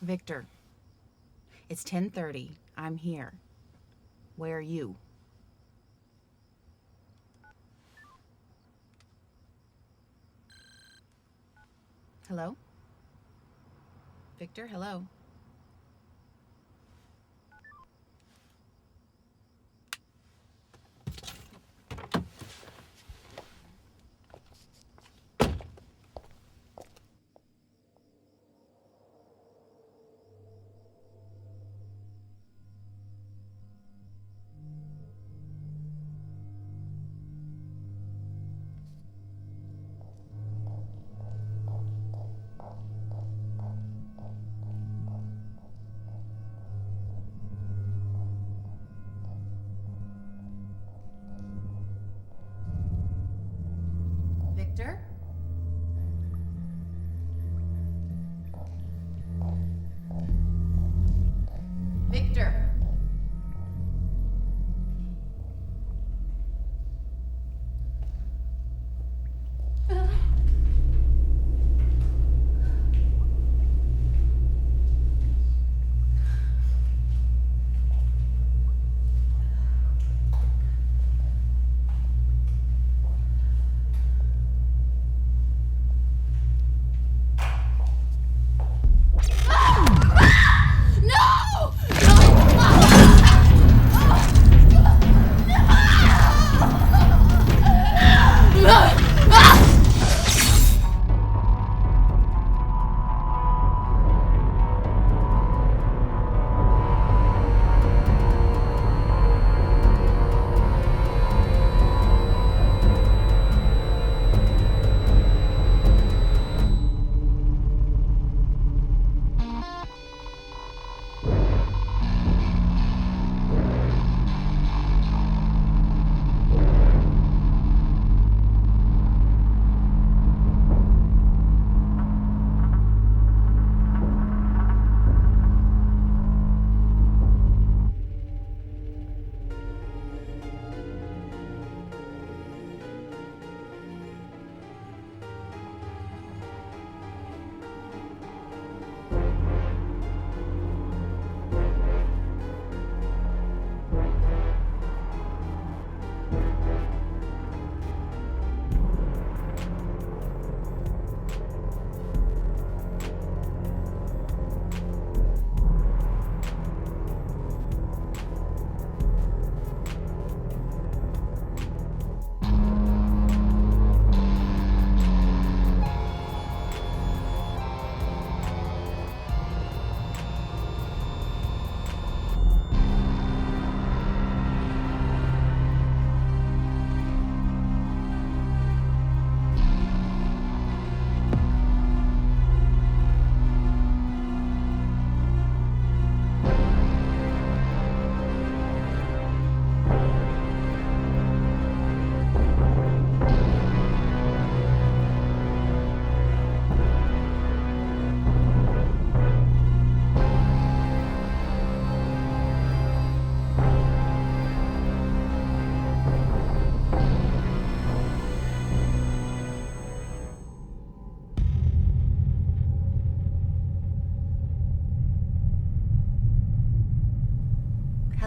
Victor, it's 10:30. I'm here. Where are you? Hello? Victor, hello? Victor? Victor?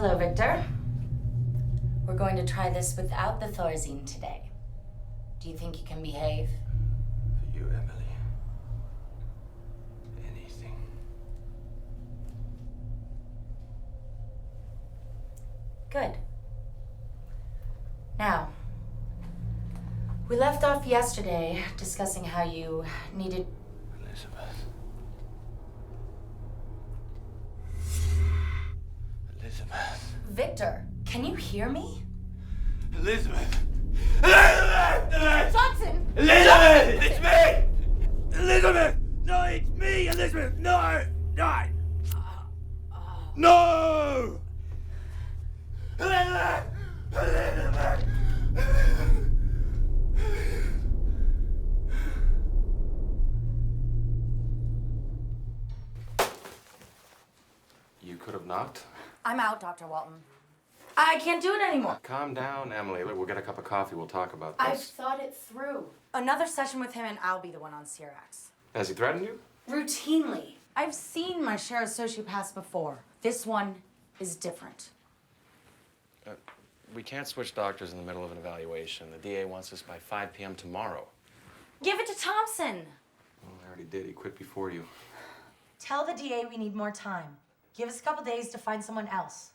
Hello, Victor. We're going to try this without the Thorazine today. Do you think you can behave? For you, Emily. Anything. Good. Now, we left off yesterday discussing how you needed... Elizabeth. Elizabeth. Victor, can you hear me? Elizabeth. Elizabeth! Johnson! Elizabeth! It's me! Elizabeth! No, it's me, Elizabeth! No! No! No! Elizabeth! Elizabeth! You could have knocked. I'm out, Dr. Walton. I can't do it anymore. Calm down, Emily. Look, we'll get a cup of coffee. We'll talk about I've this. thought it through. Another session with him and I'll be the one on Cyrax. Has he threatened you? Routinely. I've seen my share of sociopaths before. This one is different. We can't switch doctors in the middle of an evaluation. The DA wants us by 5 p.m. tomorrow. Give it to Thompson. Well, I already did. He quit before you. Tell the DA we need more time. Give us a couple days to find someone else.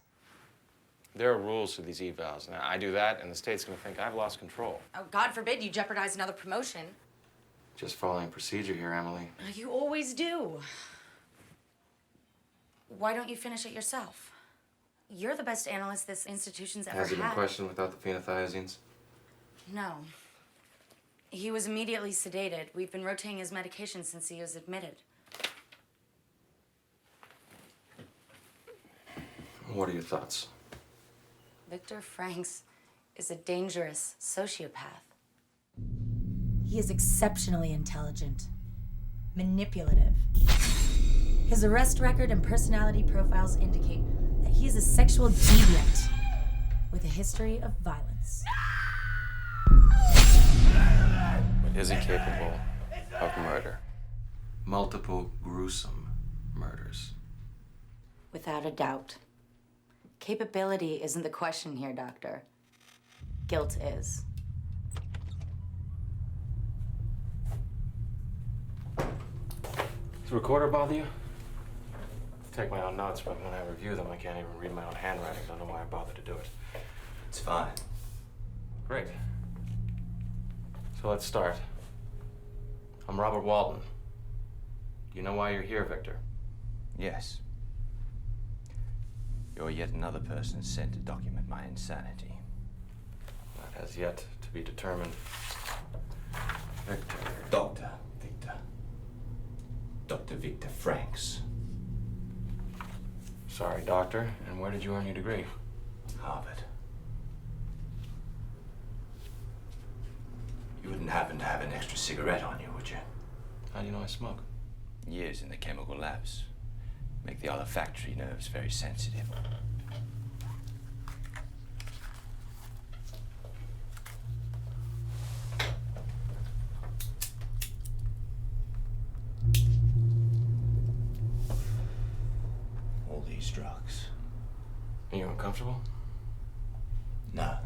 There are rules to these evals. Now, I do that, and the state's going to think I've lost control. Oh, God forbid you jeopardize another promotion. Just following procedure here, Emily. You always do. Why don't you finish it yourself? You're the best analyst this institution's ever Has he been had. questioned without the phenothiazines? No. He was immediately sedated. We've been rotating his medication since he was admitted. What are your thoughts? Victor Franks is a dangerous sociopath. He is exceptionally intelligent, manipulative. His arrest record and personality profiles indicate that he is a sexual deviant with a history of violence. But is he capable of murder? Multiple gruesome murders. Without a doubt. Capability isn't the question here, Doctor. Guilt is. Does the recorder bother you? I take my own notes, but when I review them, I can't even read my own handwriting. Don't know why I bothered to do it. It's fine. Great. So let's start. I'm Robert Walton. Do you know why you're here, Victor? Yes. You're yet another person sent to document my insanity. That has yet to be determined. Victor. Dr. Victor. Dr. Victor Franks. Sorry, Doctor. And where did you earn your degree? Harvard. You wouldn't happen to have an extra cigarette on you, would you? How do you know I smoke? Years in the chemical labs make the olfactory nerves very sensitive. All these drugs. Are you uncomfortable? No.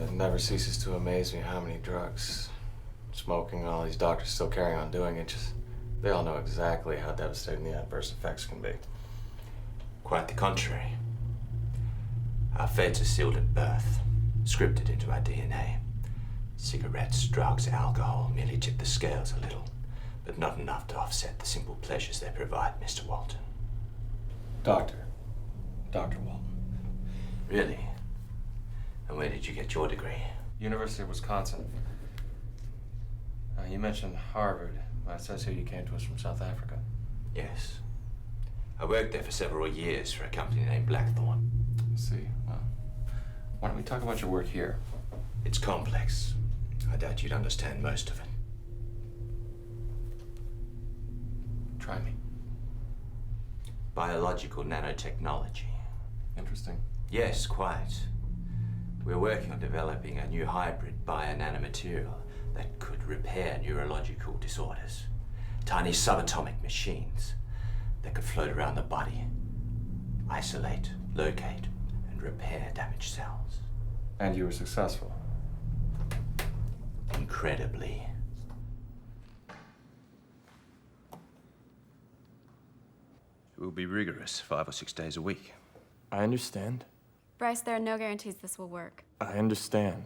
It never ceases to amaze me how many drugs, smoking, and all these doctors still carry on doing it. They all know exactly how devastating the adverse effects can be. Quite the contrary. Our fates are sealed at birth, scripted into our DNA. Cigarettes, drugs, alcohol merely tip the scales a little, but not enough to offset the simple pleasures they provide, Mr. Walton. Dr. Walton. Really? And where did you get your degree? University of Wisconsin. You mentioned Harvard. It says here you came to us from South Africa. Yes. I worked there for several years for a company named Blackthorn. I see. Well, why don't we talk about your work here? It's complex. I doubt you'd understand most of it. Try me. Biological nanotechnology. Interesting. Yes, quite. We're working on developing a new hybrid bio-nanomaterial that could repair neurological disorders. Tiny subatomic machines that could float around the body, isolate, locate, and repair damaged cells. And you were successful. Incredibly. It will be rigorous, 5 or 6 days a week. I understand. Bryce, there are no guarantees this will work. I understand.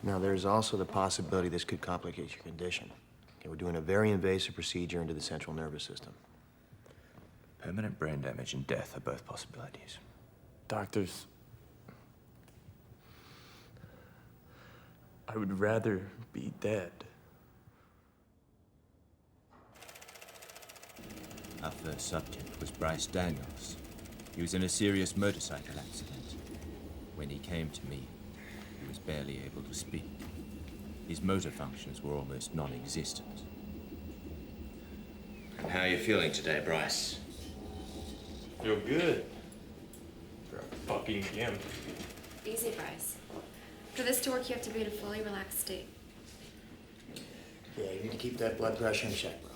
Now, there's also the possibility this could complicate your condition. Okay, we're doing a very invasive procedure into the central nervous system. Permanent brain damage and death are both possibilities. Doctors, I would rather be dead. Our first subject was Bryce Daniels. He was in a serious motorcycle accident. When he came to me, he was barely able to speak. His motor functions were almost non-existent. And how are you feeling today, Bryce? Feel good. For a fucking gimp. Easy, Bryce. For this to work, you have to be in a fully relaxed state. Yeah, you need to keep that blood pressure in check, bro.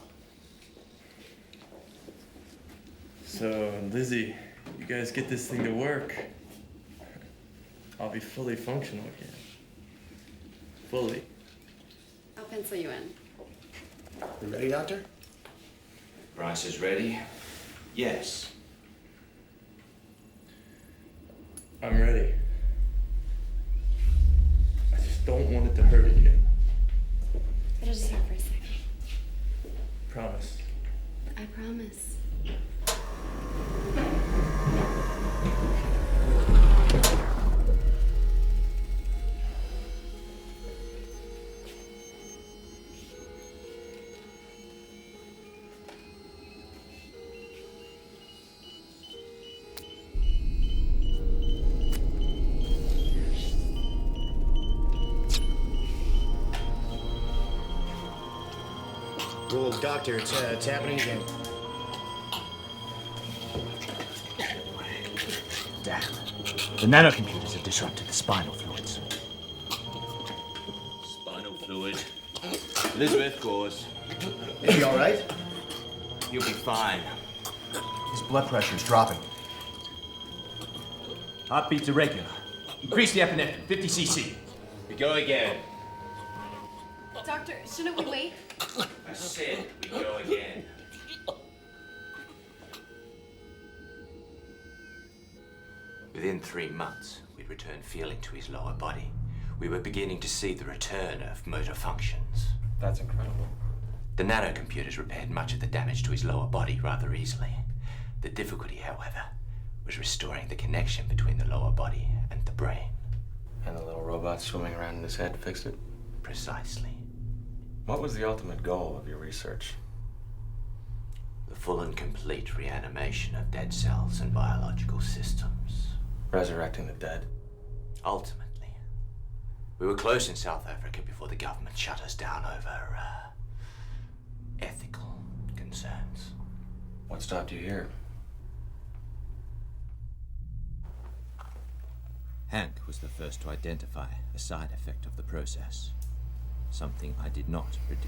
So, Lizzie, you guys get this thing to work, I'll be fully functional again. Fully. I'll pencil you in. You ready, Doctor? Bryce is ready? Yes. I'm ready. I just don't want it to hurt again. It'll just hurt for a second. Promise. I promise. Oh, Doctor, it's happening again. Damn. The nanocomputers have disrupted the spinal fluids. Spinal fluid. Elizabeth, gauze. Is he all right? You'll be fine. His blood pressure is dropping. Heartbeat's irregular. Increase the epinephrine, 50 cc. We go again. Doctor, shouldn't we wait? I said we go again. Within 3 months, we'd returned feeling to his lower body. We were beginning to see the return of motor functions. That's incredible. The nanocomputers repaired much of the damage to his lower body rather easily. The difficulty, however, was restoring the connection between the lower body and the brain. And the little robot swimming around in his head fixed it? Precisely. What was the ultimate goal of your research? The full and complete reanimation of dead cells and biological systems. Resurrecting the dead? Ultimately. We were close in South Africa before the government shut us down over, ethical concerns. What stopped you here? Hank was the first to identify a side effect of the process. Something I did not predict.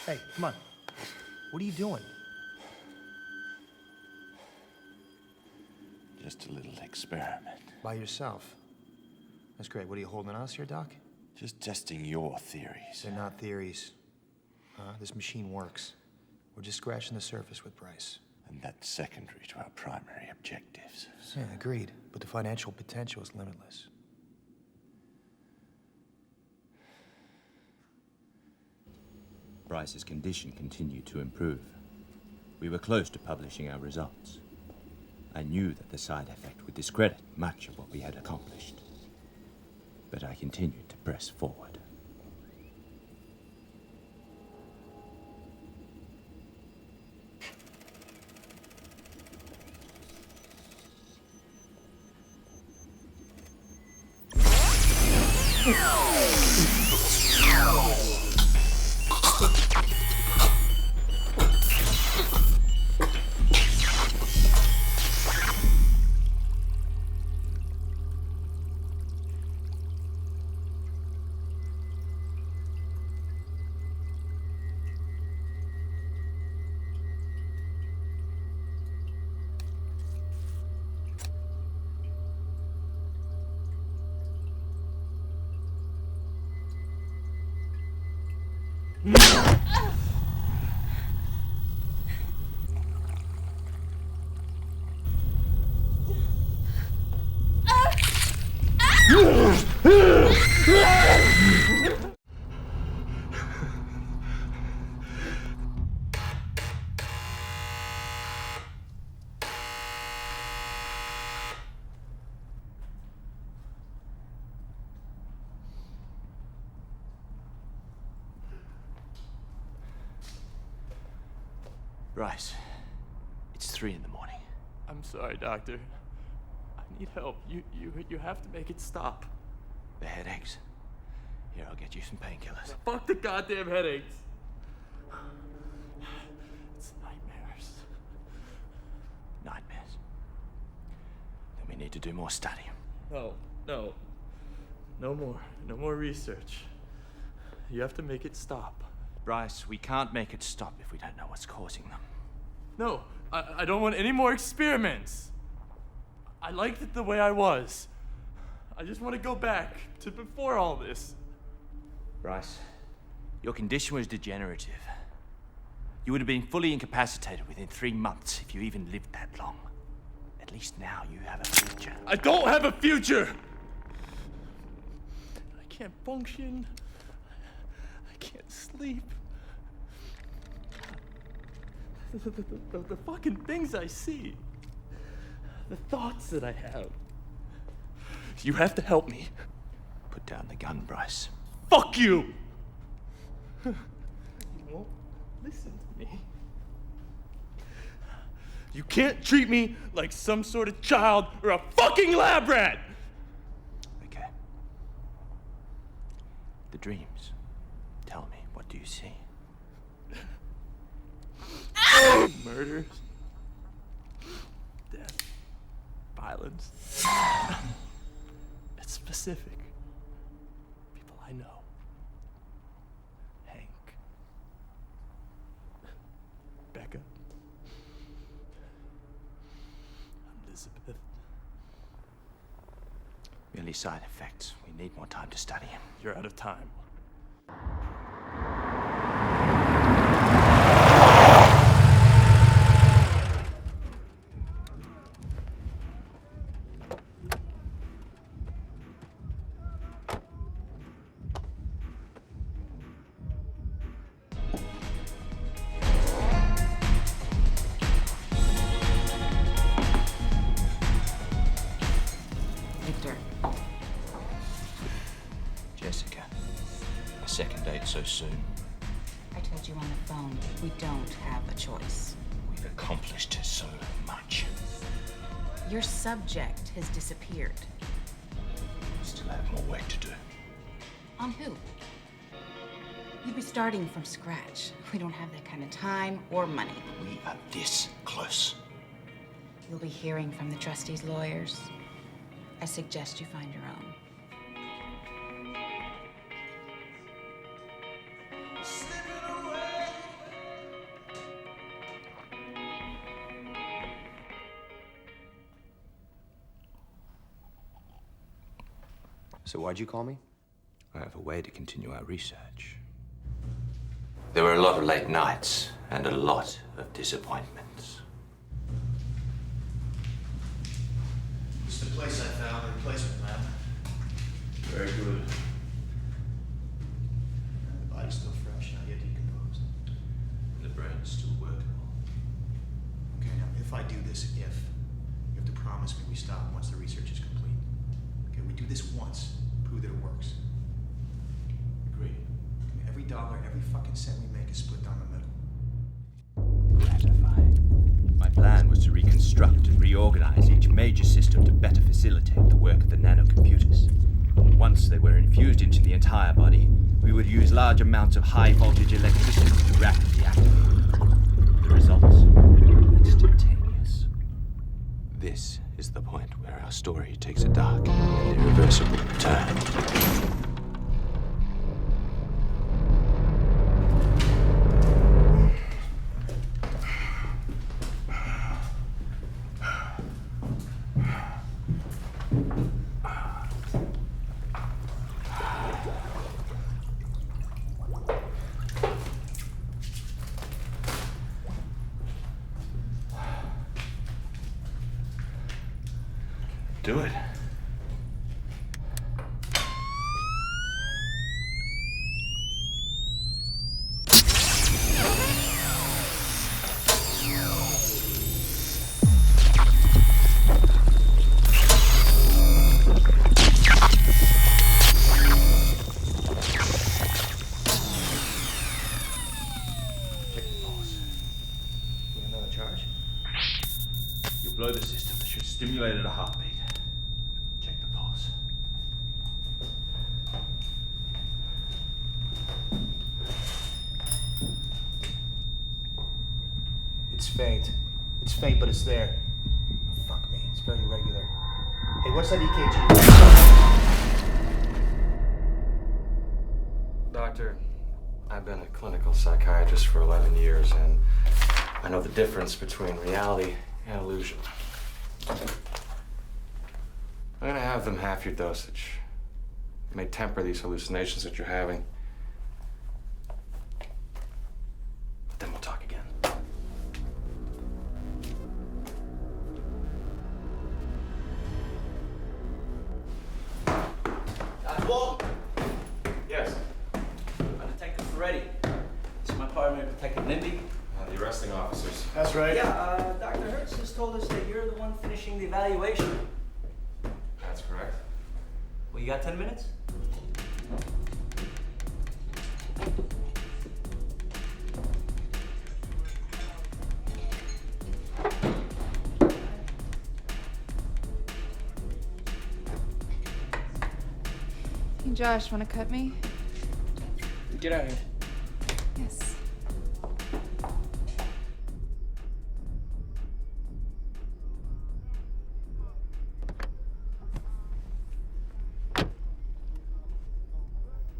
Hey, come on. What are you doing? Just a little experiment. By yourself. That's great. What are you holding us here, Doc? Just testing your theories. They're not theories. This machine works. We're just scratching the surface with Bryce. And that's secondary to our primary objectives. Yeah, agreed. But the financial potential is limitless. Bryce's condition continued to improve. We were close to publishing our results. I knew that the side effect would discredit much of what we had accomplished. But I continued to press forward. Bryce, it's 3 in the morning. I'm sorry, Doctor. need help. You have to make it stop. The headaches? Here, I'll get you some painkillers. Fuck the goddamn headaches. It's nightmares. Nightmares? Then we need to do more study. No. No more research. You have to make it stop. Bryce, we can't make it stop if we don't know what's causing them. No, I don't want any more experiments. I liked it the way I was. I just want to go back to before all this. Bryce, your condition was degenerative. You would have been fully incapacitated within 3 months if you even lived that long. At least now you have a future. I don't have a future! I can't function. I can't sleep. The fucking things I see. The thoughts that I have. You have to help me. Put down the gun, Bryce. Fuck you! You won't listen to me. You can't treat me like some sort of child or a fucking lab rat! Okay. The dreams. Tell me, what do you see? Murders. Death. Violence. It's specific. People I know. Hank. Becca. Elizabeth. Merely side effects. We need more time to study. You're out of time. Victor, Jessica, a second date so soon. I told you on the phone, we don't have a choice. We've accomplished so much. Your subject has disappeared. Still have more work to do. On who? You'd be starting from scratch. We don't have that kind of time or money. We are this close. You'll be hearing from the trustees' lawyers. I suggest you find your own. So why'd you call me? I have a way to continue our research. There were a lot of late nights and a lot of disappointments. It's the place I found, the replacement lab. Very good. The body's still fresh, not yet decomposed. The brain's still workable. Okay, now if I do this, you have to promise me we stop once the research is complete. Okay, we do this once, prove that it works. Agreed. And every dollar, every fucking cent we make is split down the middle. Gratifying. My plan was to reconstruct and reorganize each major system to better facilitate the work of the nanocomputers. Once they were infused into the entire body, we would use large amounts of high-voltage electricity to rapidly activate. The results? Instantaneous. This is the point where our story takes a dark and irreversible turn. Do it. Check the pulse. You want another charge? You'll blow the system that should stimulate at a heartbeat. faint. It's faint, but it's there. Fuck me, it's very irregular. Hey, what's that EKG? Doctor, I've been a clinical psychiatrist for 11 years, and I know the difference between reality and illusion. I'm gonna have them half your dosage. It may temper these hallucinations that you're having. But then we'll talk again. Walt, Yes. Detective Ferretti. This is my partner, Detective Nimby. The arresting officers. That's right. Yeah, Dr. Hertz just told us that you're the one finishing the evaluation. That's correct. Well, you got 10 minutes? Hey, Josh, wanna cut me? Get out of here. Yes.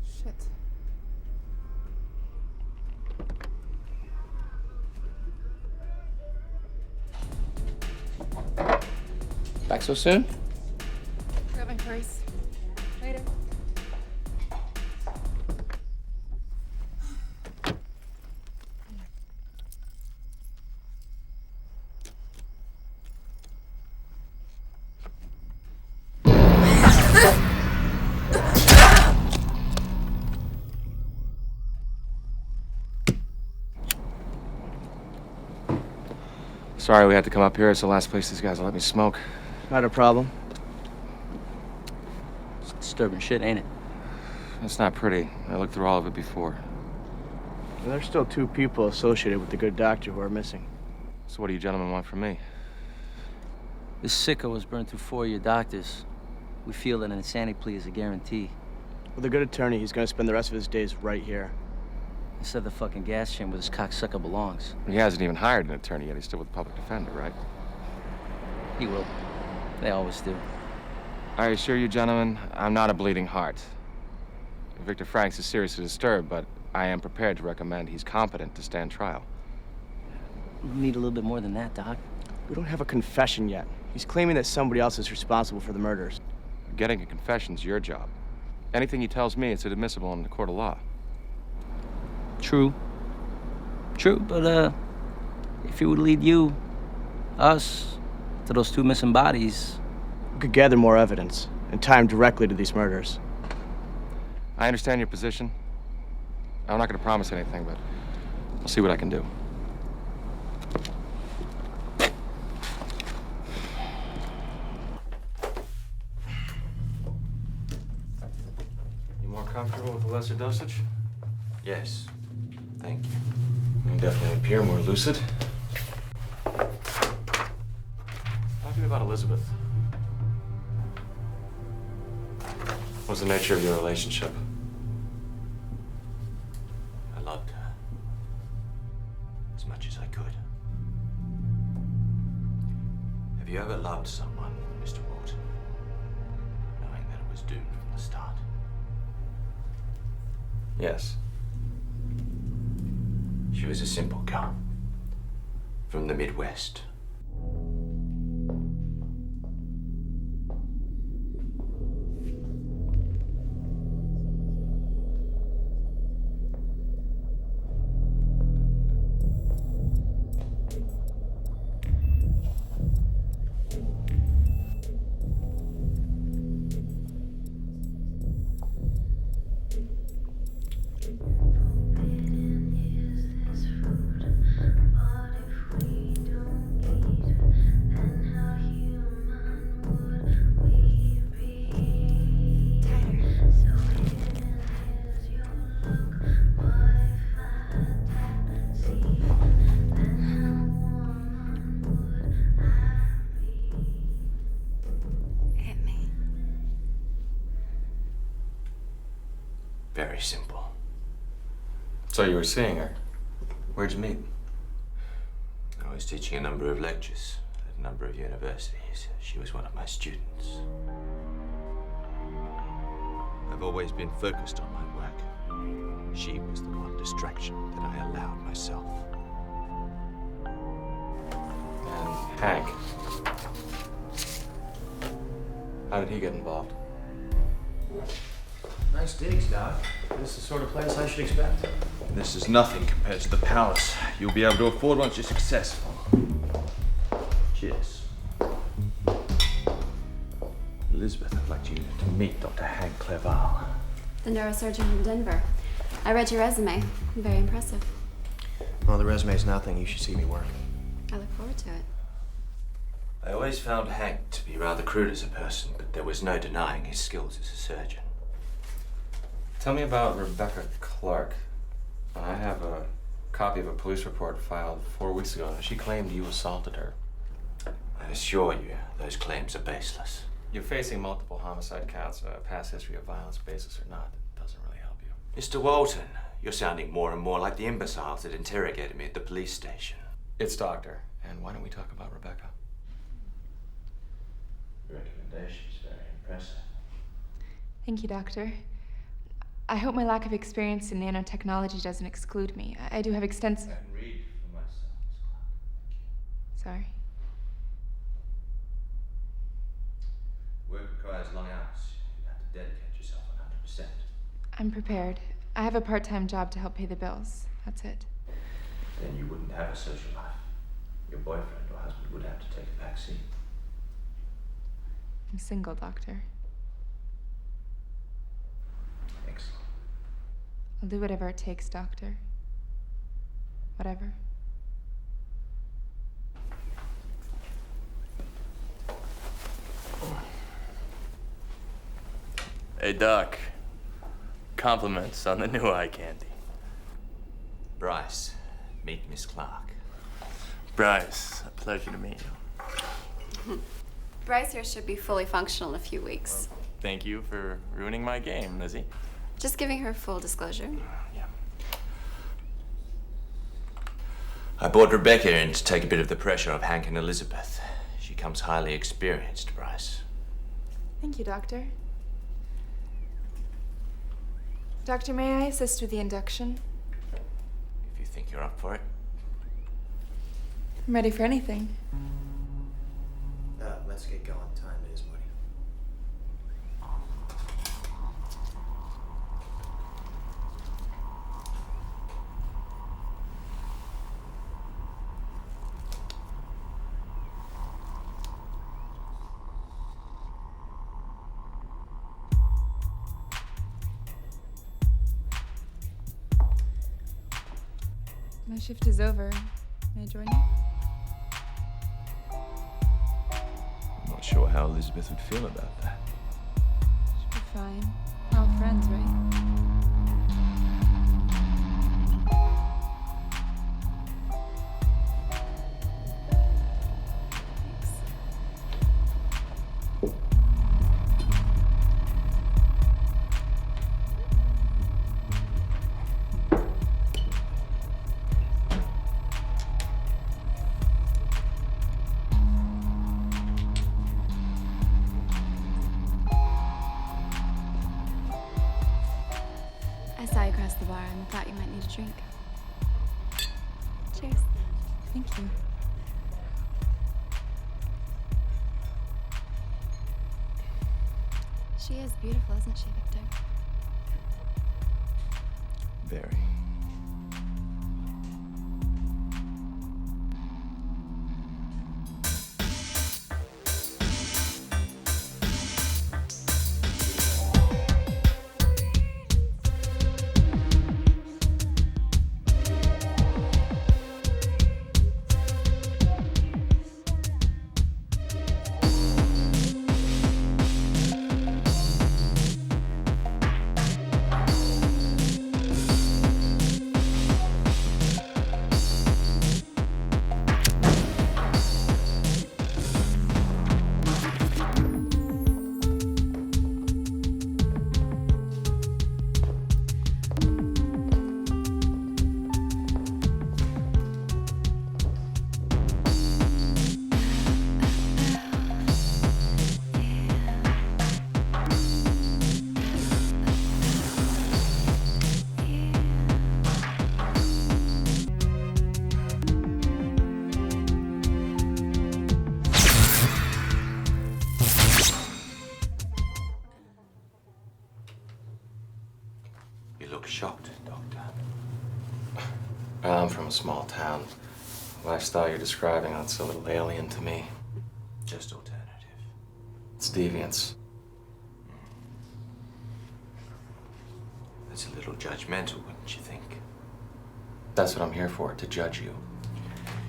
Shit. Back so soon? Got my purse. Later. Sorry we had to come up here. It's the last place these guys will let me smoke. Not a problem. It's disturbing shit, ain't it? It's not pretty. I looked through all of it before. And there's still 2 people associated with the good doctor who are missing. So what do you gentlemen want from me? This sicko was burned through 4 of your doctors. We feel that an insanity plea is a guarantee. With a good attorney, he's gonna spend the rest of his days right here. Instead of the fucking gas chamber where this cocksucker belongs. He hasn't even hired an attorney yet. He's still with the public defender, right? He will. They always do. I assure you, gentlemen, I'm not a bleeding heart. Victor Franks is seriously disturbed, but I am prepared to recommend he's competent to stand trial. We need a little bit more than that, Doc. We don't have a confession yet. He's claiming that somebody else is responsible for the murders. Getting a confession's your job. Anything he tells me is admissible in the court of law. True. True, but, if it would lead you, us, to those 2 missing bodies... We could gather more evidence and tie him directly to these murders. I understand your position. I'm not going to promise anything, but I'll see what I can do. You more comfortable with the lesser dosage? Yes. Thank you. You definitely appear more lucid. Talk to me about Elizabeth. What's the nature of your relationship? I loved her as much as I could. Have you ever loved someone, Mr. Walton, knowing that it was doomed from the start? Yes. She was a simple girl from the Midwest. Very simple. So you were seeing her. Where'd you meet? I was was teaching a number of lectures at a number of universities. She was one of my students. I've always been focused on my work. She was the one distraction that I allowed myself. And Hank. How did he get involved? Nice digs, Doc. This is the sort of place I should expect. This is nothing compared to the palace you'll be able to afford once you're successful. Cheers. Elizabeth, I'd like you to meet Dr. Hank Clerval. The neurosurgeon from Denver. I read your resume. Very impressive. Well, the resume's nothing. You should see me work. I look forward to it. I always found Hank to be rather crude as a person, but there was no denying his skills as a surgeon. Tell me about Rebecca Clark. I have a copy of a police report filed 4 weeks ago. She claimed you assaulted her. I assure you, those claims are baseless. You're facing multiple homicide counts. Past history of violence, basis or not, it doesn't really help you. Mr. Walton, you're sounding more and more like the imbeciles that interrogated me at the police station. It's Doctor. And why don't we talk about Rebecca? Your recommendation's very impressive. Thank you, Doctor. I hope my lack of experience in nanotechnology doesn't exclude me. I do have extensive... I can read for myself, Miss Clark. Thank you. Sorry. Work requires long hours. You have to dedicate yourself 100%. I'm prepared. I have a part-time job to help pay the bills. That's it. Then you wouldn't have a social life. Your boyfriend or husband would have to take a back seat. I'm single, Doctor. Excellent. I'll do whatever it takes, Doctor. Whatever. Hey, Doc. Compliments on the new eye candy. Bryce, meet Miss Clark. Bryce, a pleasure to meet you. Bryce here should be fully functional in a few weeks. Thank you for ruining my game, Lizzie. Just giving her full disclosure. Yeah. I brought Rebecca in to take a bit of the pressure off Hank and Elizabeth. She comes highly experienced, Bryce. Thank you, Doctor. Doctor, may I assist with the induction? If you think you're up for it. I'm ready for anything. Let's get going. Time is money. My shift is over. May I join you? I'm not sure how Elizabeth would feel about that. Should be fine. We're all friends, right? I saw you across the bar and thought you might need a drink. Cheers. Thank you. She is beautiful, isn't she, Victor? Very. You look shocked, Doctor. I'm from a small town. The lifestyle you're describing, that's a little alien to me. Just alternative. It's deviance. That's a little judgmental, wouldn't you think? That's what I'm here for, to judge you.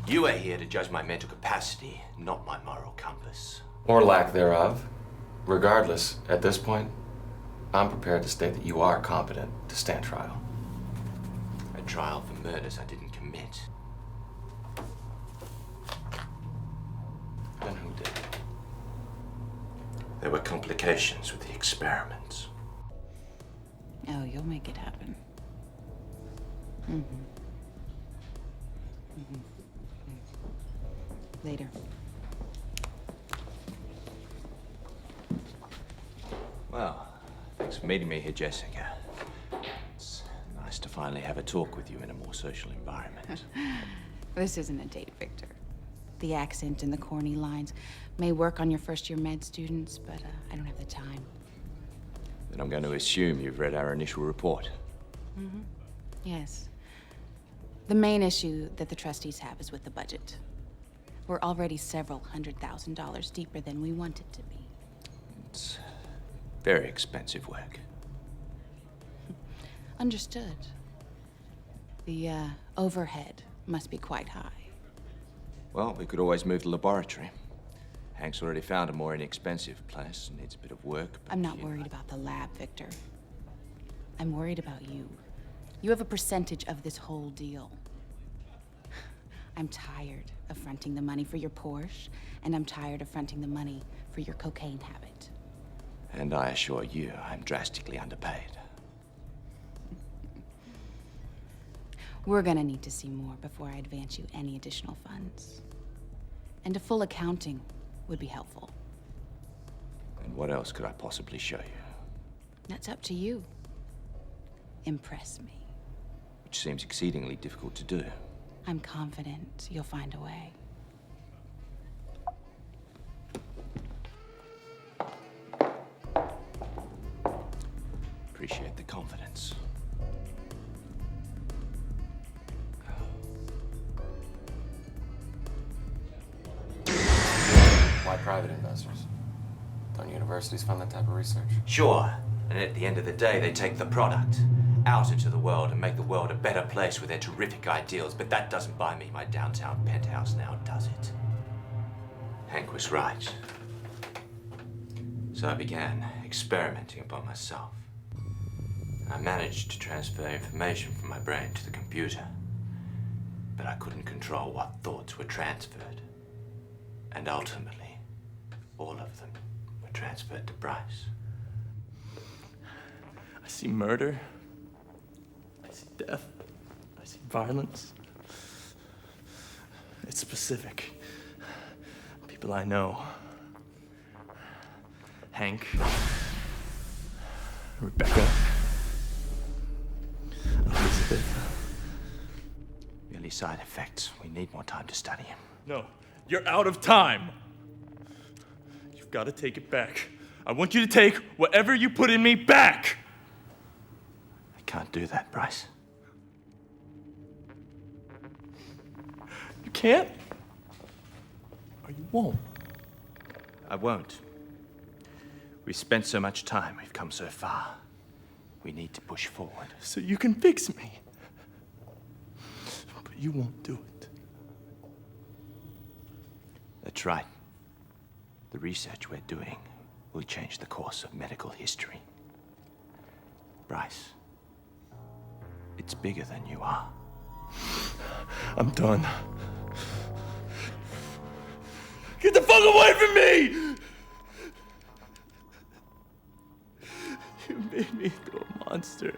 You are here to judge my mental capacity, not my moral compass. Or lack thereof. Regardless, at this point, I'm prepared to state that you are competent to stand trial. A trial for murders I didn't commit. Then who did? There were complications with the experiments. Oh, you'll make it happen. Later. Well, thanks for meeting me here, Jessica. It's nice to finally have a talk with you in a more social environment. This isn't a date, Victor. The accent and the corny lines may work on your first-year med students, but I don't have the time. Then I'm going to assume you've read our initial report. Yes. The main issue that the trustees have is with the budget. We're already several $100,000 deeper than we want it to be. It's very expensive work. Understood. The overhead must be quite high. Well, we could always move the laboratory. Hank's already found a more inexpensive place. Needs a bit of work. I'm not worried about the lab, Victor. I'm worried about you. You have a percentage of this whole deal. I'm tired of fronting the money for your Porsche, and I'm tired of fronting the money for your cocaine habit. And I assure you, I'm drastically underpaid. We're gonna need to see more before I advance you any additional funds. And a full accounting would be helpful. And what else could I possibly show you? That's up to you. Impress me. Which seems exceedingly difficult to do. I'm confident you'll find a way. Appreciate the confidence. Why private investors? Don't universities fund that type of research? Sure. And at the end of the day, they take the product out into the world and make the world a better place with their terrific ideals. But that doesn't buy me my downtown penthouse now, does it? Hank was right. So I began experimenting upon myself. I managed to transfer information from my brain to the computer. But I couldn't control what thoughts were transferred. And ultimately, all of them were transferred to Bryce. I see murder. I see death. I see violence. It's specific. People I know. Hank. Rebecca. Elizabeth. Merely side effects. We need more time to study him. No, you're out of time. You've got to take it back. I want you to take whatever you put in me back. I can't do that, Bryce. You can't? Or you won't? I won't. We've spent so much time. We've come so far. We need to push forward. So you can fix me. But you won't do it. That's right. The research we're doing will change the course of medical history. Bryce, it's bigger than you are. I'm done. Get the fuck away from me! You made me into a monster.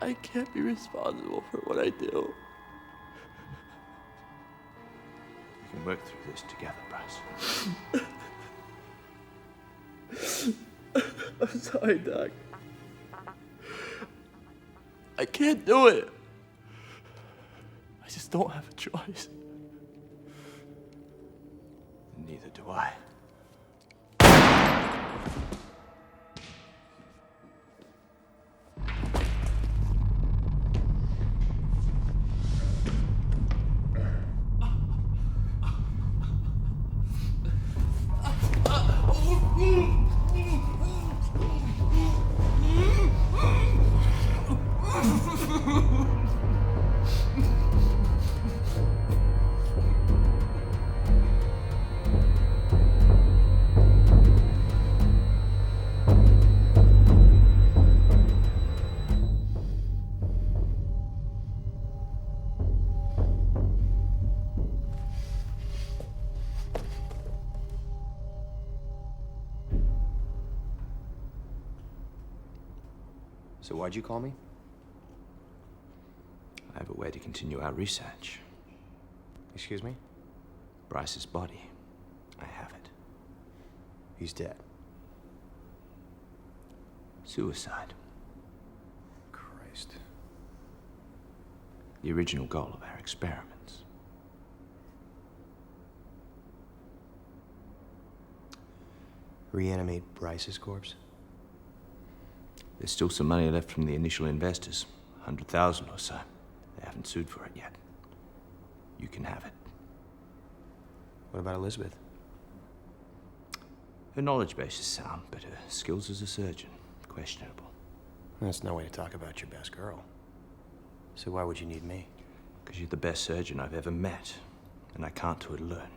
I can't be responsible for what I do. We can work through this together, Bryce. I'm sorry, Doc. I can't do it. I just don't have a choice. Neither do I. So why'd you call me? I have a way to continue our research. Excuse me? Bryce's body. I have it. He's dead. Suicide. Christ. The original goal of our experiments. Reanimate Bryce's corpse? There's still some money left from the initial investors. 100,000 or so. They haven't sued for it yet. You can have it. What about Elizabeth? Her knowledge base is sound, but her skills as a surgeon, questionable. That's no way to talk about your best girl. So why would you need me? Because you're the best surgeon I've ever met, and I can't do it alone.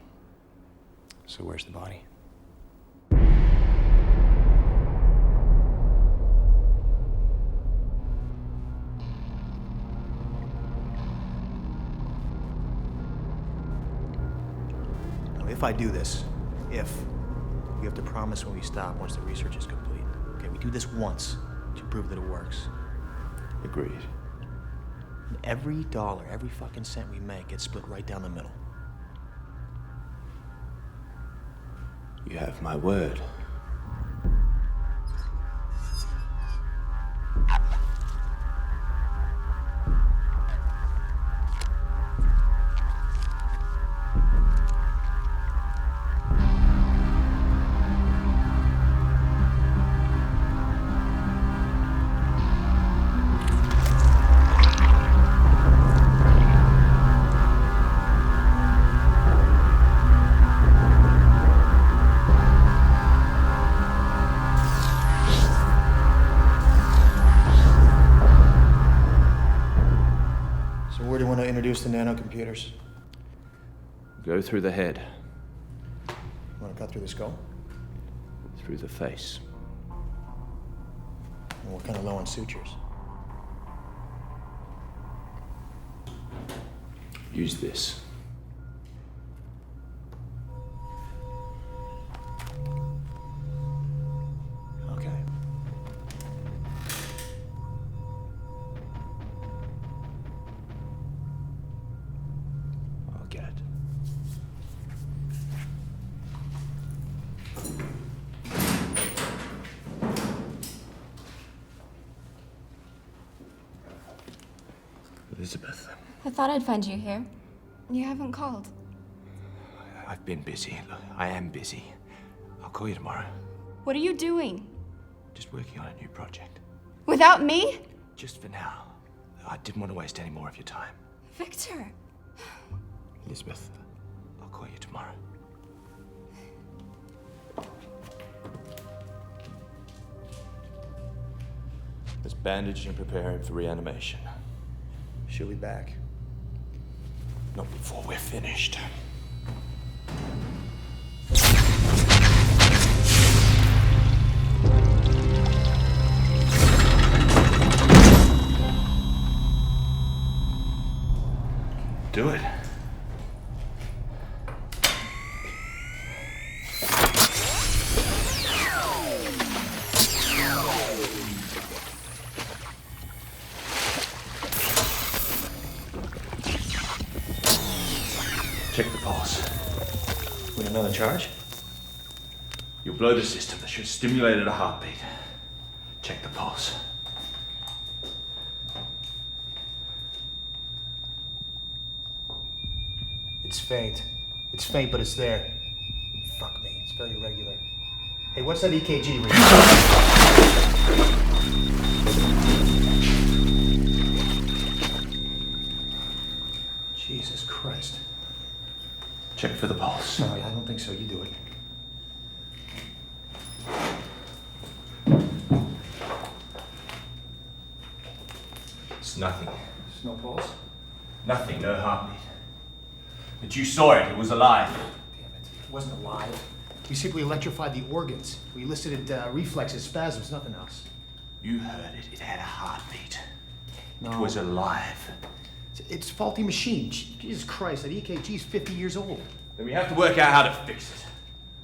So where's the body? Now, if I do this, you have to promise when we stop once the research is complete. Okay, we do this once to prove that it works. Agreed. And every dollar, every fucking cent we make gets split right down the middle. You have my word. Where do you want to introduce the nanocomputers? Go through the head. You want to cut through the skull? Through the face. And we're kind of low on sutures. Use this. Okay. I'll get it. Elizabeth, I thought I'd find you here. You haven't called. I've been busy. Look, I am busy. I'll call you tomorrow. What are you doing? Just working on a new project. Without me? Just for now. I didn't want to waste any more of your time. Victor. Elizabeth, I'll call you tomorrow. Let's bandage and prepare him for reanimation. She'll be back. Not before we're finished. Do it. Check the pulse. With another charge? You'll blow the system. That should stimulate at a heartbeat. Check the pulse. It's faint. It's faint, but it's there. Fuck me, it's very regular. Hey, what's that EKG reading? Jesus Christ. Check for the pulse. No, I don't think so. You do it. It's nothing. There's no pulse? Nothing, no heartbeat. But you saw it. It was alive. Damn it. It wasn't alive. We simply electrified the organs. We elicited reflexes, spasms, nothing else. You heard it. It had a heartbeat. No. It was alive. It's a faulty machine. Jesus Christ, that EKG's 50 years old. Then we have to work out how to fix it.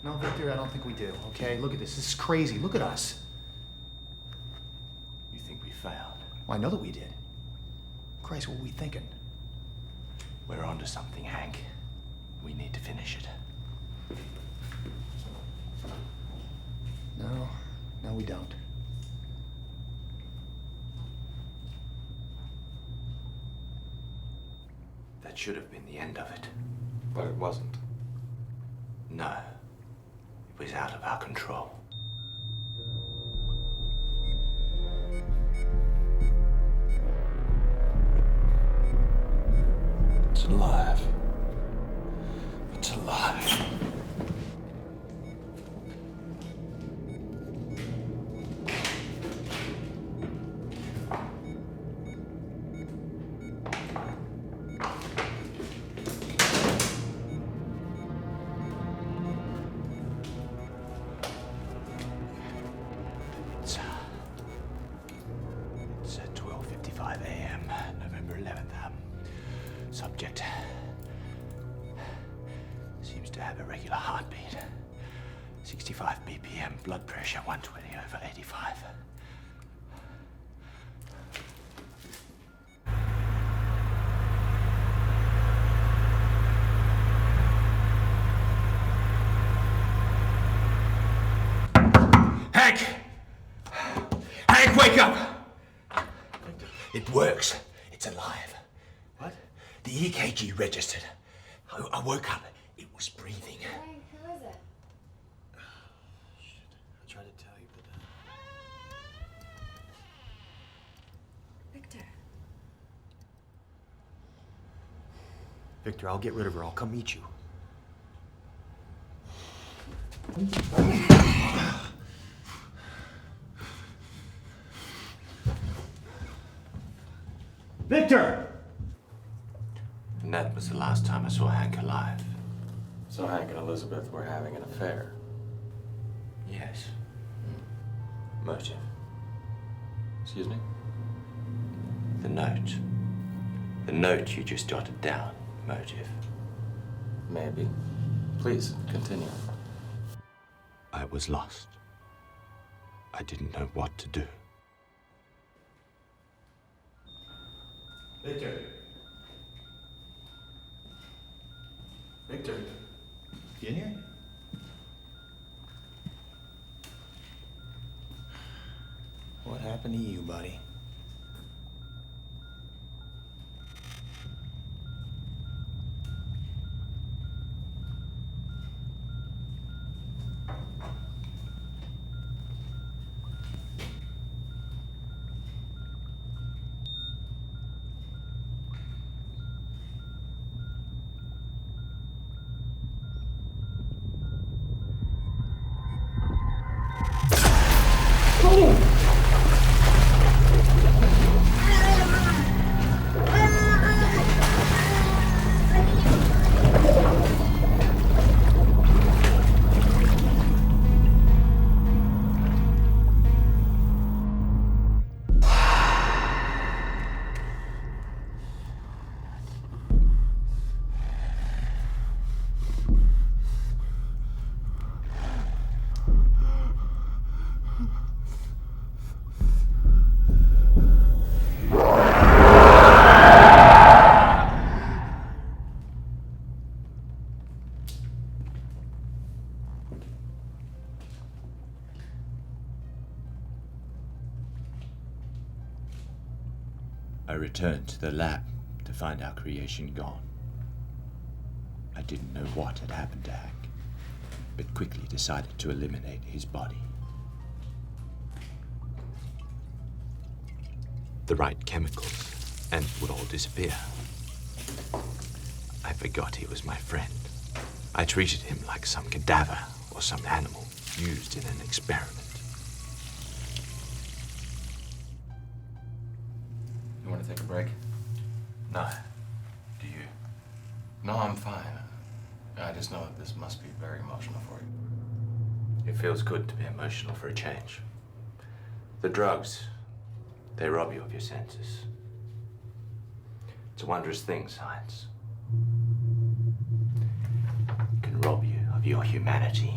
No, Victor, I don't think we do, okay? Look at this. This is crazy. Look at us. You think we failed. Well, I know that we did. Christ, what were we thinking? We're onto something, Hank. We need to finish it. No, we don't. That should have been the end of it. But it wasn't. No. It was out of our control. It's alive. It's alive. It's 12:55 a.m., November 11th. Subject seems to have a regular heartbeat. 65 BPM, blood pressure 120/85. Hank! Hank, wake up! It works. It's alive. What? The EKG registered. I woke up. It was breathing. Hey, who is it? I tried to tell you, but... Victor. Victor, I'll get rid of her. I'll come meet you. Victor! And that was the last time I saw Hank alive. So Hank and Elizabeth were having an affair. Yes. Motive. Excuse me? The note. The note you just jotted down. Motive. Maybe. Please, continue. I was lost. I didn't know what to do. Victor. Victor. You in here? What happened to you, buddy? I returned to the lab to find our creation gone. I didn't know what had happened to Hank, but quickly decided to eliminate his body. The right chemicals, and it would all disappear. I forgot he was my friend. I treated him like some cadaver or some animal used in an experiment. You want to take a break? No. Do you? No, I'm fine. I just know that this must be very emotional for you. It feels good to be emotional for a change. The drugs, they rob you of your senses. It's a wondrous thing, science. It can rob you of your humanity.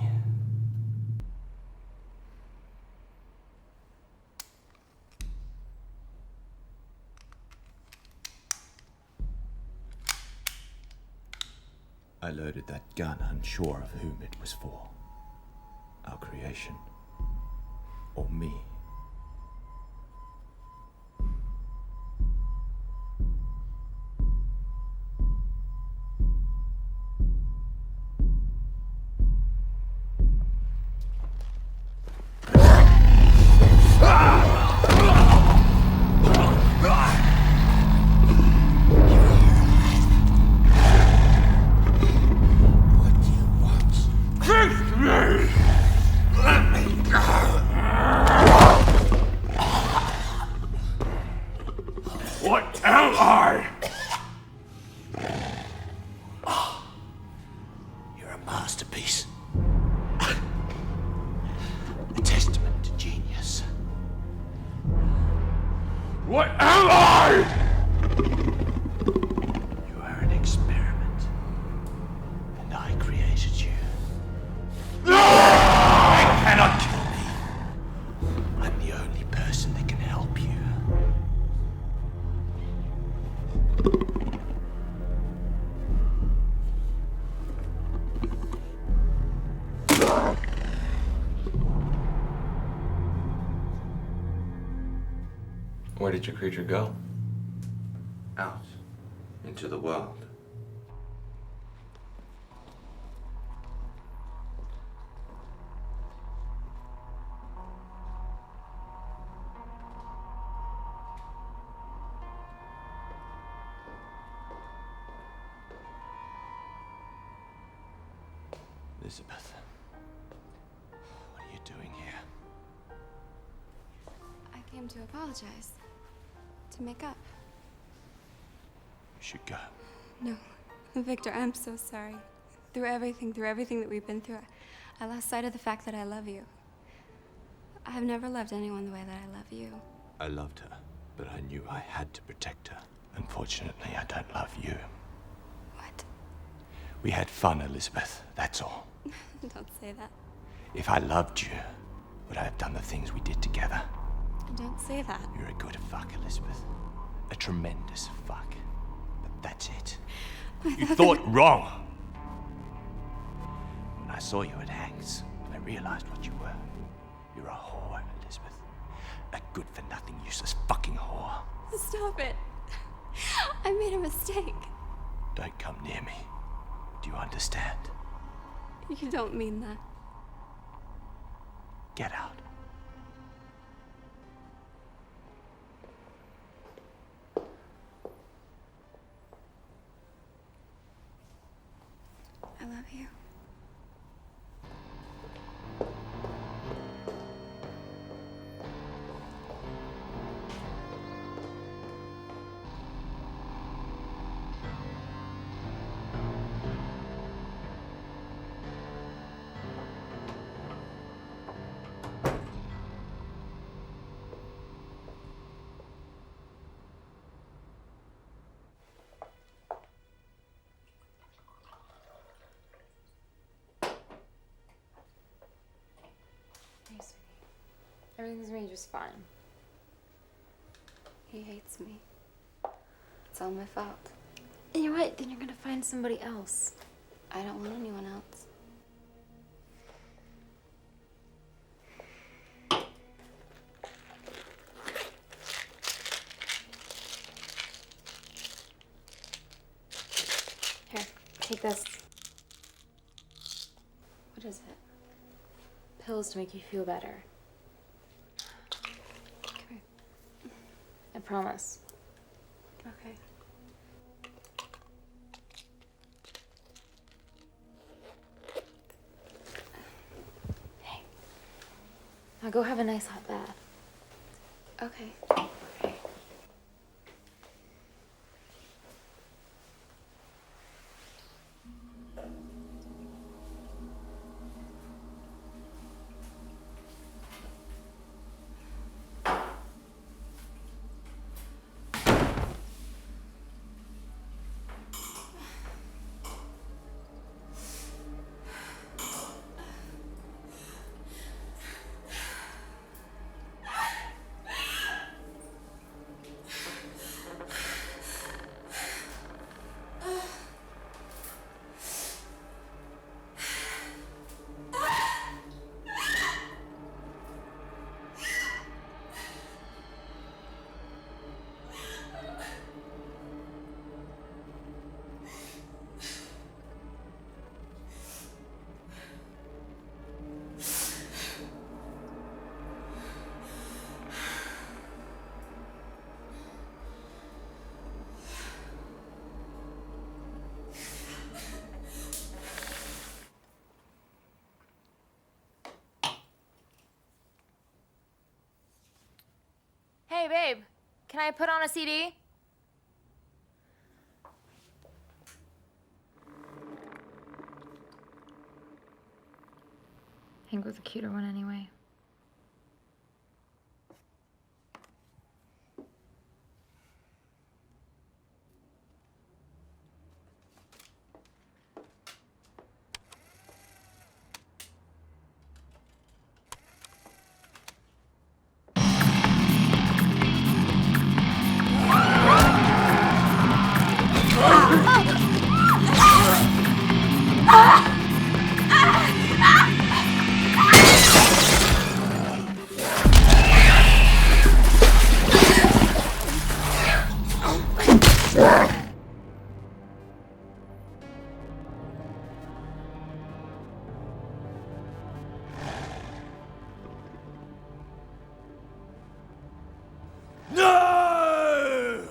I loaded that gun unsure of whom it was for. Our creation. Or me. What am I? You're a masterpiece. A testament to genius. What am I? You are an experiment. And I created you. No! You cannot kill me. I'm the only person that can help you. Where did your creature go? Out into the world. Elizabeth, what are you doing here? I came to apologize. To make up. You should go. No. Victor, I'm so sorry. Through everything that we've been through, I lost sight of the fact that I love you. I've never loved anyone the way that I love you. I loved her, but I knew I had to protect her. Unfortunately, I don't love you. What? We had fun, Elizabeth, that's all. Don't say that. If I loved you, would I have done the things we did together? Don't say that. You're a good fuck, Elizabeth. A tremendous fuck. But that's it. You thought wrong. When I saw you at Hank's, I realized what you were. You're a whore, Elizabeth. A good-for-nothing, useless fucking whore. Stop it. I made a mistake. Don't come near me. Do you understand? You don't mean that. Get out. I love you. Everything's going just fine. He hates me. It's all my fault. And you're right, then you're gonna find somebody else. I don't want anyone else. Here, take this. What is it? Pills to make you feel better. I promise. Okay. Hey. Now go have a nice hot bath. Okay. Okay. Hey, babe, can I put on a CD? Hank was a cuter one anyway. No!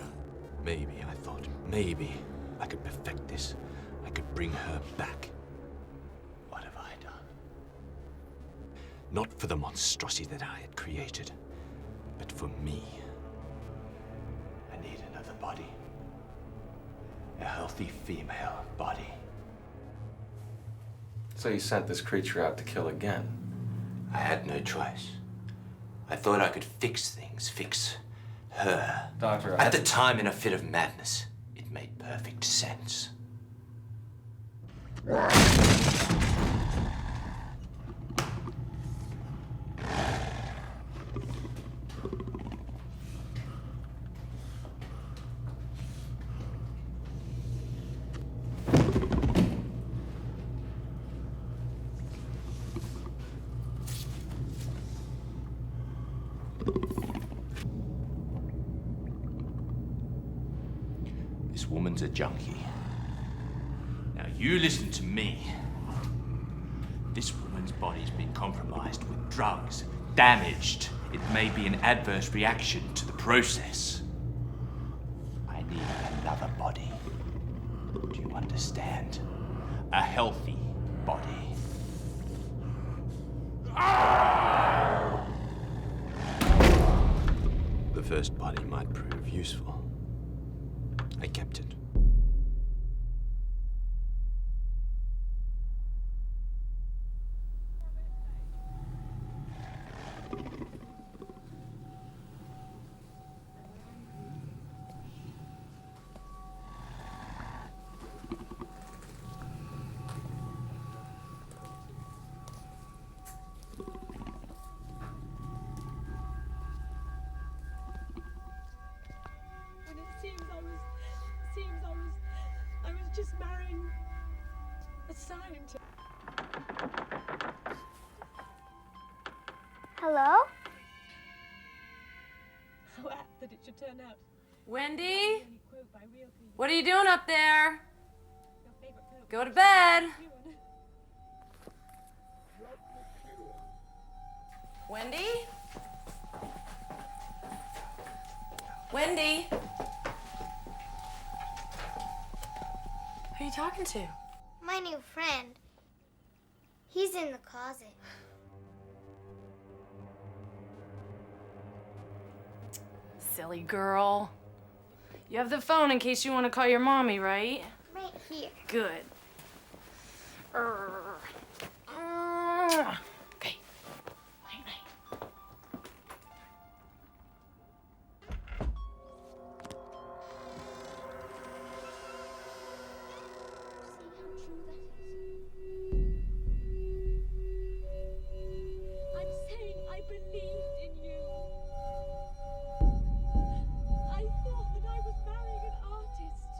Maybe, I thought, maybe I could perfect this. I could bring her back. What have I done? Not for the monstrosity that I had created, but for me. I need another body. A healthy female body. So you sent this creature out to kill again? I had no choice. I thought I could fix things, fix her. Doctor, At the time, in a fit of madness, it made perfect sense. This woman's a junkie. Now you listen to me. This woman's body's been compromised with drugs, damaged. It may be an adverse reaction to the process. I need another body. Do you understand? A healthy body. The first body might prove useful. I kept it. And it seems I was just marrying a scientist. Hello? How apt that it should turn out. Wendy? What are you doing up there? Go to bed. Wendy? Wendy? Who are you talking to? My new friend. He's in the closet. Silly girl. You have the phone in case you want to call your mommy, right? Right here. Good. Okay. Night-night. I'm saying I believed in you. I thought that I was marrying an artist.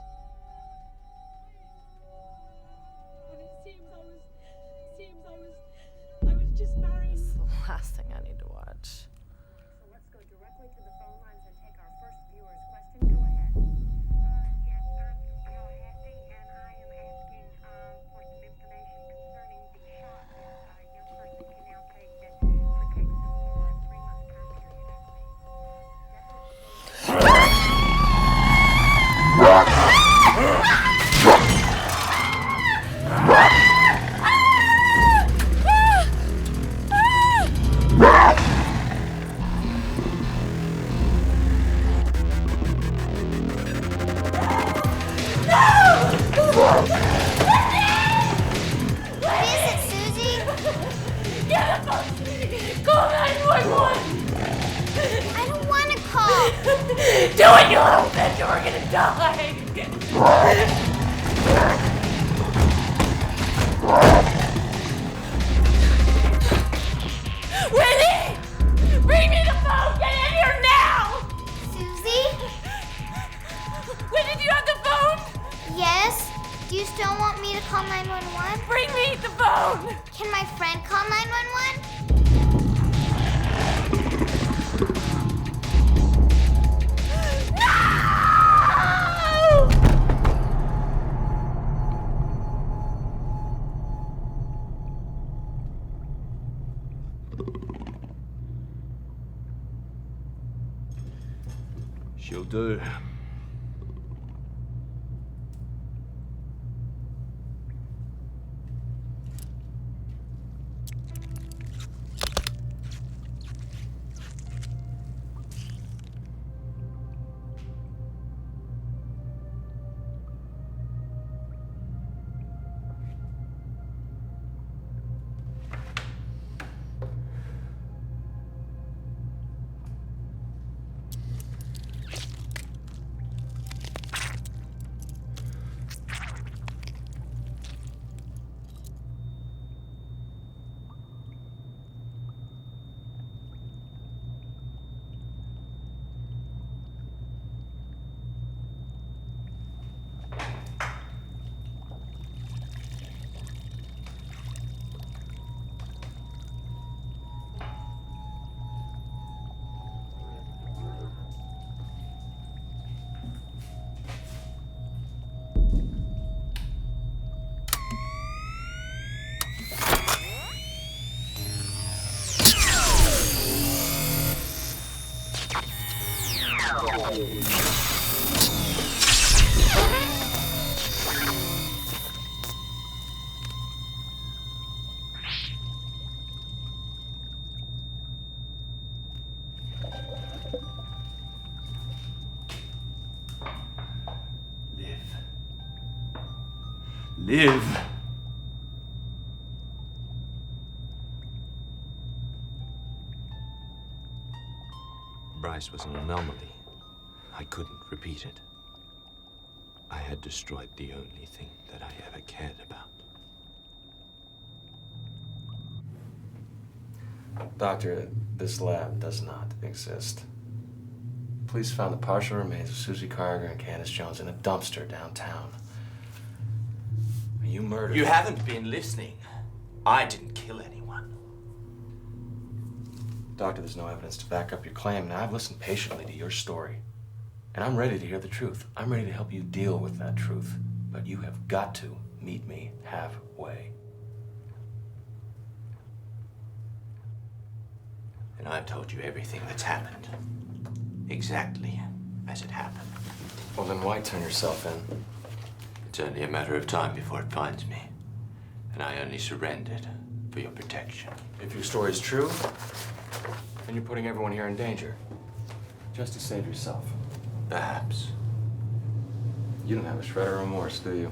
Do it, you little bitch, or we're gonna die! Winnie! Bring me the phone! Get in here now! Susie? Winnie, do you have the phone? Yes? Do you still want me to call 911? Bring me the phone! Can my friend call 911? She'll do. Live. Bryce was an anomaly. I couldn't repeat it. I had destroyed the only thing that I ever cared about. Doctor, this lab does not exist. Police found the partial remains of Susie Carger and Candace Jones in a dumpster downtown. You murdered You them. haven't been listening. I didn't kill anyone. Doctor, there's no evidence to back up your claim. Now, I've listened patiently to your story. And I'm ready to hear the truth. I'm ready to help you deal with that truth. But you have got to meet me halfway. And I've told you everything that's happened. Exactly as it happened. Well, then why turn yourself in? It's only a matter of time before it finds me. And I only surrendered for your protection. If your story is true, then you're putting everyone here in danger. Just to save yourself. Perhaps. You don't have a shred of remorse, do you?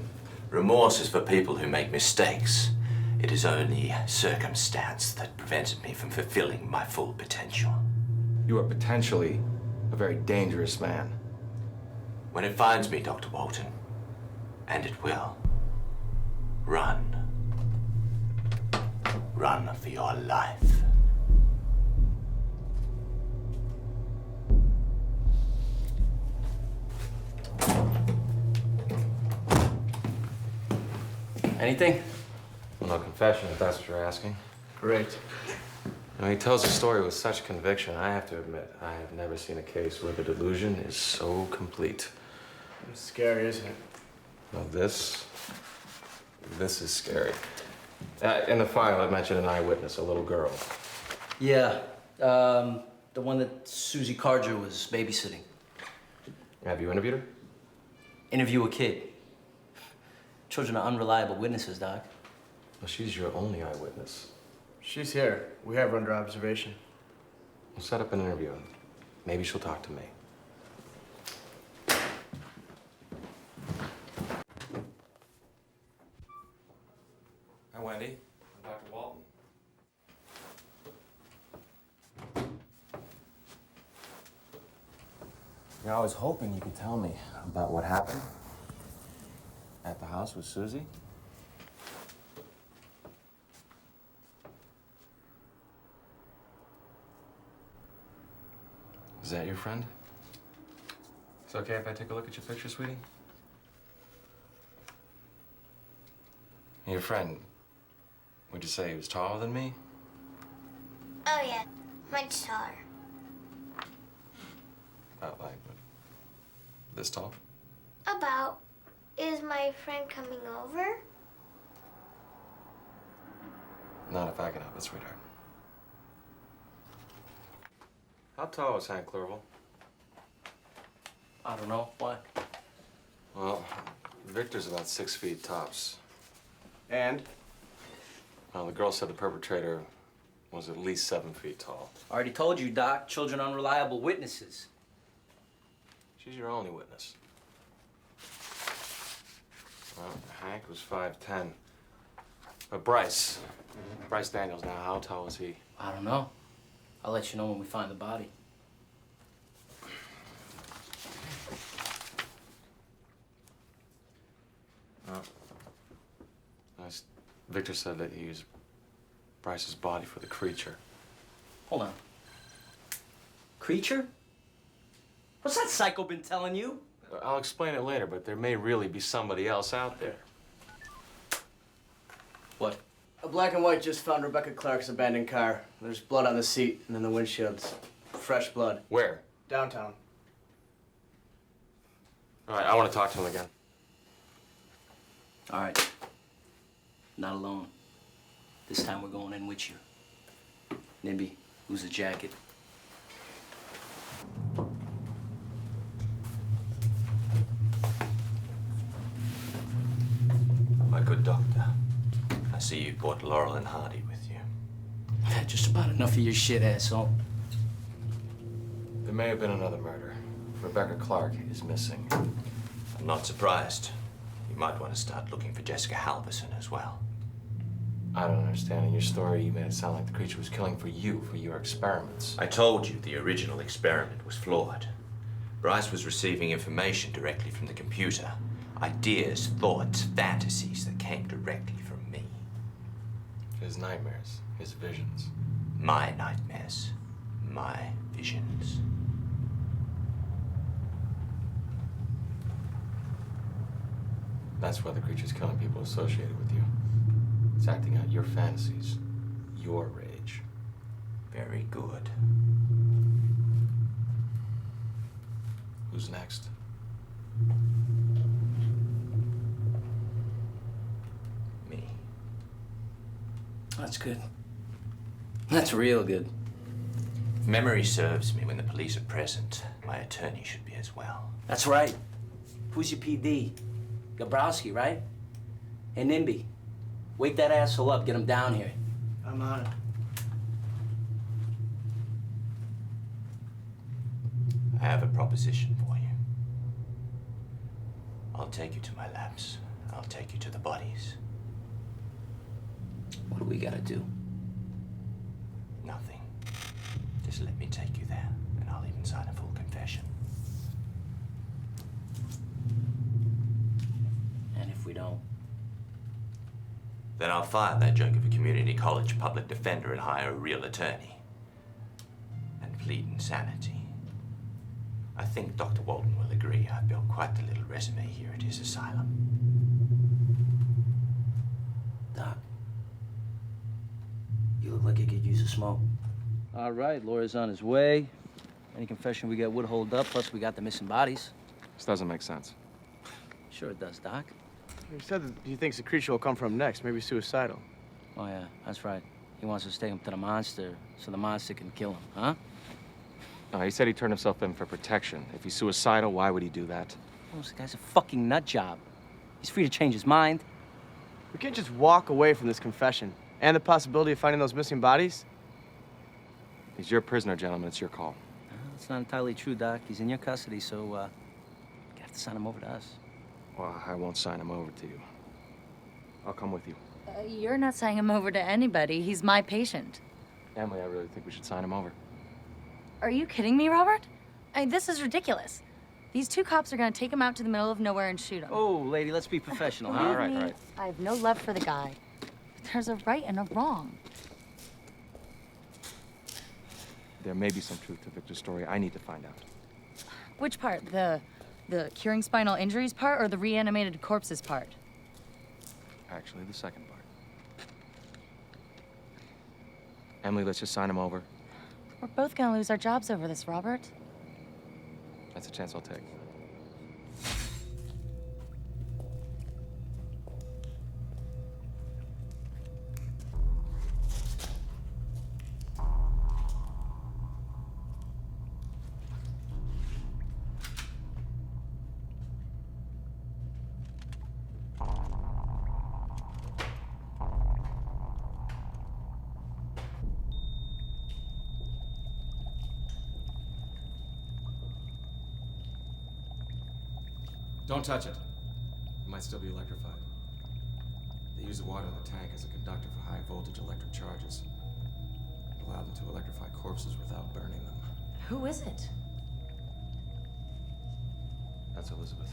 Remorse is for people who make mistakes. It is only circumstance that prevented me from fulfilling my full potential. You are potentially a very dangerous man. When it finds me, Dr. Walton, and it will, run. Run for your life. Anything? Well, no confession, if that's what you're asking. Great. Now, he tells the story with such conviction, I have to admit, I have never seen a case where the delusion is so complete. It's scary, isn't it? Now, this is scary. In the file, it mentioned an eyewitness, a little girl. Yeah, the one that Susie Carger was babysitting. Have you interviewed her? Interview a kid. Children are unreliable witnesses, Doc. Well, she's your only eyewitness. She's here. We have her under observation. We'll set up an interview. Maybe she'll talk to me. Hi, Wendy. I'm Dr. Walton. You know, I was hoping you could tell me about what happened at the house with Susie. Is that your friend? It's okay if I take a look at your picture, sweetie? Your friend, would you say he was taller than me? Oh, yeah. Much taller. About like this tall? About. Is my friend coming over? Not if I can help it, sweetheart. How tall was Hank Clerval? I don't know. Why? Well, Victor's about 6 feet tops. And? Well, the girl said the perpetrator was at least 7 feet tall. I already told you, Doc. Children unreliable witnesses. She's your only witness. Well, Hank was 5'10". But Bryce Daniels, now, how tall was he? I don't know. I'll let you know when we find the body. Victor said that he used Bryce's body for the creature. Hold on. Creature? What's that psycho been telling you? I'll explain it later, but there may really be somebody else out there. What? A black and white just found Rebecca Clark's abandoned car. There's blood on the seat and in the windshields. Fresh blood. Where? Downtown. All right, I want to talk to him again. All right. Not alone. This time we're going in with you. Nimby, who's the jacket? My good doctor, I see you brought Laurel and Hardy with you. Just about enough of your shit, asshole. There may have been another murder. Rebecca Clark is missing. I'm not surprised. You might want to start looking for Jessica Halverson as well. I don't understand. In your story, you made it sound like the creature was killing for you, for your experiments. I told you the original experiment was flawed. Bryce was receiving information directly from the computer. Ideas, thoughts, fantasies that came directly from me. His nightmares, his visions. My nightmares, my visions. That's why the creature's killing people associated with you. It's acting out your fantasies, your rage. Very good. Who's next? Me. That's good. That's real good. If memory serves me, when the police are present, my attorney should be as well. That's right. Who's your PD? Gabrowski, right? Hey, Nimby, wake that asshole up. Get him down here. I'm on it. I have a proposition for you. I'll take you to my labs. I'll take you to the bodies. What do we gotta do? Nothing. Just let me take you there, and I'll even sign a full confession. And if we don't? Then I'll fire that joke of a community college public defender and hire a real attorney. And plead insanity. I think Dr. Walton will agree I've built quite the little resume here at his asylum. Doc, you look like you could use a smoke. All right, lawyer's on his way. Any confession we get would hold up, plus we got the missing bodies. This doesn't make sense. Sure it does, Doc. He said that he thinks the creature will come from next, maybe suicidal. Oh, yeah, that's right. He wants us to take him to the monster so the monster can kill him, huh? No, he said he turned himself in for protection. If he's suicidal, why would he do that? Oh, this guy's a fucking nut job. He's free to change his mind. We can't just walk away from this confession and the possibility of finding those missing bodies. He's your prisoner, gentlemen. It's your call. That's not entirely true, Doc. He's in your custody, so you have to sign him over to us. Well, I won't sign him over to you. I'll come with you. You're not signing him over to anybody. He's my patient. Emily, I really think we should sign him over. Are you kidding me, Robert? This is ridiculous. These two cops are gonna take him out to the middle of nowhere and shoot him. Oh, lady, let's be professional, huh? Believe me, I have no love for the guy. There's a right and a wrong. There may be some truth to Victor's story. I need to find out. Which part? The curing spinal injuries part or the reanimated corpses part? Actually, the second part. Emily, let's just sign him over. We're both gonna lose our jobs over this, Robert. That's a chance I'll take. Don't touch it. It might still be electrified. They use the water in the tank as a conductor for high voltage electric charges. It allowed them to electrify corpses without burning them. Who is it? That's Elizabeth.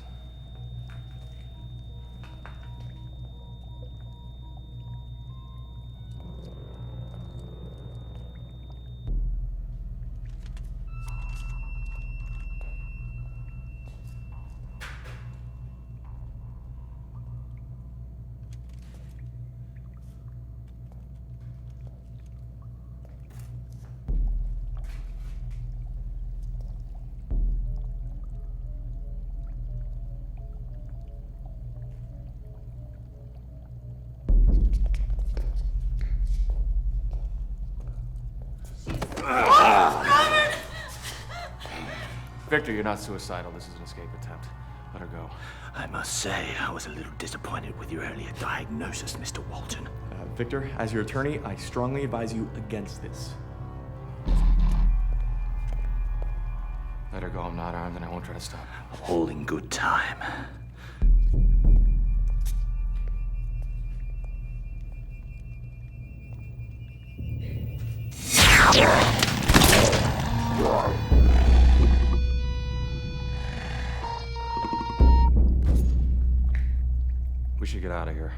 Victor, you're not suicidal. This is an escape attempt. Let her go. I must say, I was a little disappointed with your earlier diagnosis, Mr. Walton. Victor, as your attorney, I strongly advise you against this. Let her go. I'm not armed and I won't try to stop. All in good time. We should get out of here.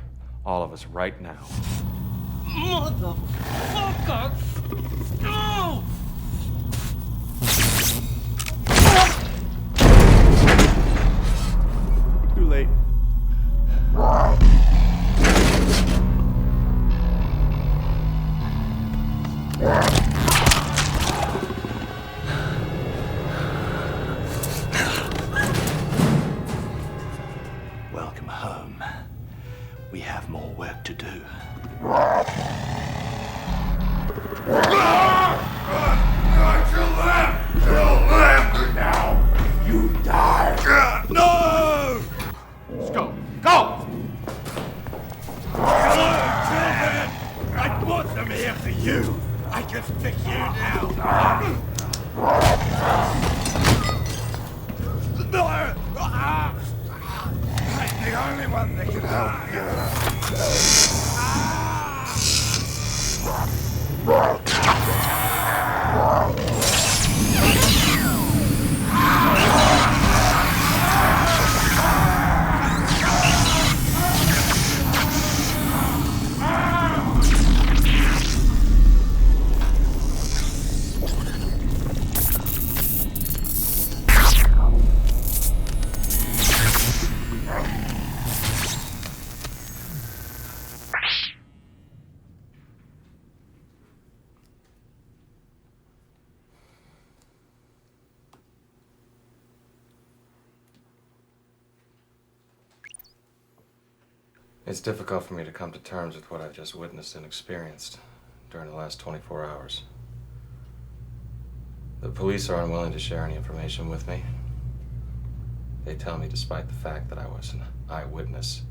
All of us, right now. Motherfucker! No! Too late. Welcome home. We have more work to do. You'll laugh now! You die! No! Let's go. Go! Hello, children! I brought them here for you! I can fix you now! I'm the only one that can help you. It's difficult for me to come to terms with what I've just witnessed and experienced during the last 24 hours. The police are unwilling to share any information with me. They tell me, despite the fact that I was an eyewitness,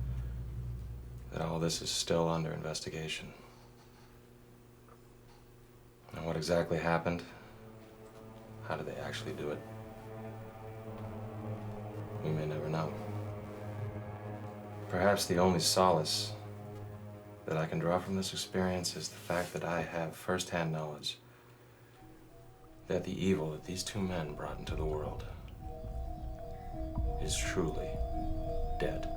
that all this is still under investigation. And what exactly happened? How did they actually do it? We may never know. Perhaps the only solace that I can draw from this experience is the fact that I have first-hand knowledge that the evil that these two men brought into the world is truly dead.